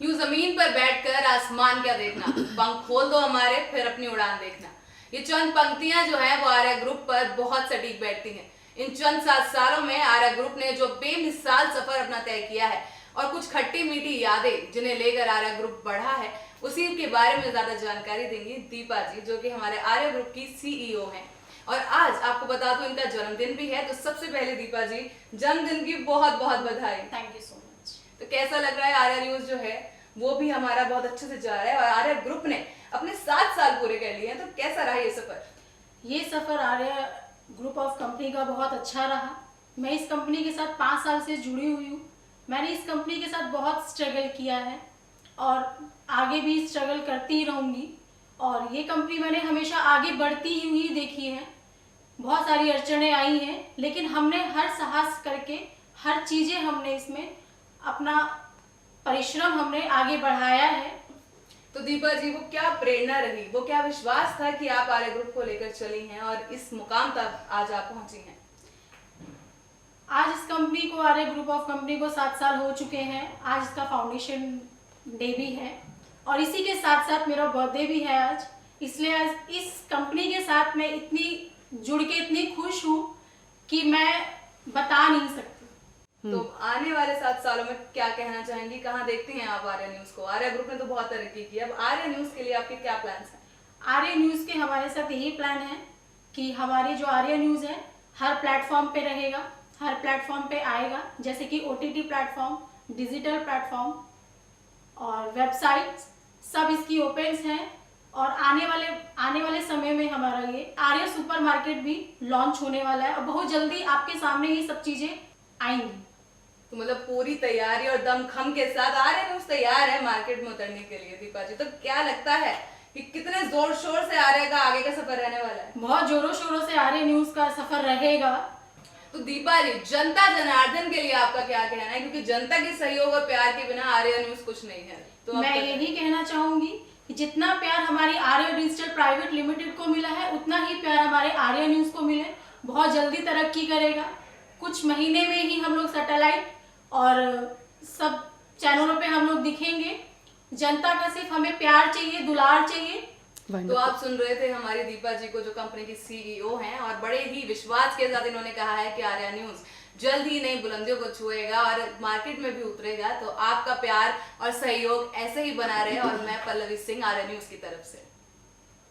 यूं जमीन पर बैठकर आसमान क्या देखना, पंख खोल दो हमारे फिर अपनी उड़ान देखना। ये चंद पंक्तियां जो हैं वो आर्या ग्रुप पर बहुत सटीक बैठती हैं। इन चंद 7 सालों में आर्या ग्रुप ने जो बेमिसाल सफर अपना तय किया है और कुछ खट्टी मीठी यादें जिन्हें लेकर आर्या ग्रुप बढ़ा है, उसी के बारे में ज्यादा जानकारी देंगी दीपा जी, जो कि हमारे आर्या ग्रुप की सीईओ हैं। और आज आपको बता दूं इनका जन्मदिन भी है, तो सबसे पहले दीपा जी जन्मदिन की बहुत बहुत बधाई। Thank you so much. तो कैसा लग रहा है? आर्या न्यूज जो है वो भी हमारा बहुत अच्छे से जा रहा है और आर्या ग्रुप ने अपने 7 साल पूरे कर लिए हैं, तो कैसा रहा ये सफर? ये सफ़र आर्या ग्रुप ऑफ कंपनी का बहुत अच्छा रहा। मैं इस कंपनी के साथ 5 साल से जुड़ी हुई हूँ। मैंने इस कंपनी के साथ बहुत स्ट्रगल किया है और आगे भी स्ट्रगल करती ही रहूँगी। और ये कंपनी मैंने हमेशा आगे बढ़ती हुई देखी है। बहुत सारी अड़चनें आई हैं, लेकिन हमने हर साहस करके हर चीज़ें हमने इसमें अपना परिश्रम हमने आगे बढ़ाया है। तो दीपा जी वो क्या प्रेरणा रही, वो क्या विश्वास था कि आप आर्या ग्रुप को लेकर चली हैं और इस मुकाम तक आज आप पहुंची हैं? आज इस कंपनी को, आर्या ग्रुप ऑफ कंपनी को 7 साल हो चुके हैं। आज इसका फाउंडेशन डे भी है और इसी के साथ साथ मेरा बर्थडे भी है आज। इसलिए आज इस कंपनी के साथ मैं इतनी जुड़ के इतनी खुश हूँ कि मैं बता नहीं सकती। तो आने वाले 7 सालों में क्या कहना चाहेंगी? कहाँ देखती हैं आप आर्या न्यूज को? आर्या ग्रुप ने तो बहुत तरक्की की, अब आर्या न्यूज के लिए आपके क्या प्लान्स हैं? आर्या न्यूज़ के हमारे साथ यही प्लान है कि हमारी जो आर्या न्यूज़ है हर प्लेटफॉर्म पे रहेगा, हर प्लेटफॉर्म पे आएगा, जैसे कि ओटीटी प्लेटफॉर्म, डिजिटल प्लेटफॉर्म और वेबसाइट, सब इसकी ओपन्स हैं। और आने वाले समय में हमारा ये आर्या सुपर मार्केट भी लॉन्च होने वाला है और बहुत जल्दी आपके सामने ये सब चीज़ें आएंगी। तो मतलब पूरी तैयारी और दमखम के साथ आर्या न्यूज तैयार है मार्केट में उतरने के लिए। दीपा जी तो क्या लगता है कि कितने जोर शोर से आर्या का आगे का सफर रहने वाला है? बहुत जोरों शोरों से आर्या न्यूज़ का सफर रहेगा। तो दीपा जी जनता जनार्दन के लिए आपका क्या कहना है? क्योंकि जनता के सहयोग और प्यार के बिना आर्या न्यूज कुछ नहीं है। तो मैं यही कहना चाहूंगी कि जितना प्यार हमारी आर्या डिजिटल प्राइवेट लिमिटेड को मिला है, उतना ही प्यार हमारे आर्या न्यूज़ को मिले। बहुत जल्दी तरक्की करेगा। कुछ महीने में ही हम लोग सैटेलाइट और सब चैनलों पे हम लोग दिखेंगे। जनता का सिर्फ हमें प्यार चाहिए, दुलार चाहिए। तो आप सुन रहे थे हमारी दीपा जी को, जो कंपनी की सीईओ हैं, और बड़े ही विश्वास के साथ इन्होंने कहा है कि आर्या न्यूज जल्द ही नई बुलंदियों को छुएगा और मार्केट में भी उतरेगा। तो आपका प्यार और सहयोग ऐसे ही बना रहे। और मैं पल्लवी सिंह, आर्या न्यूज की तरफ से।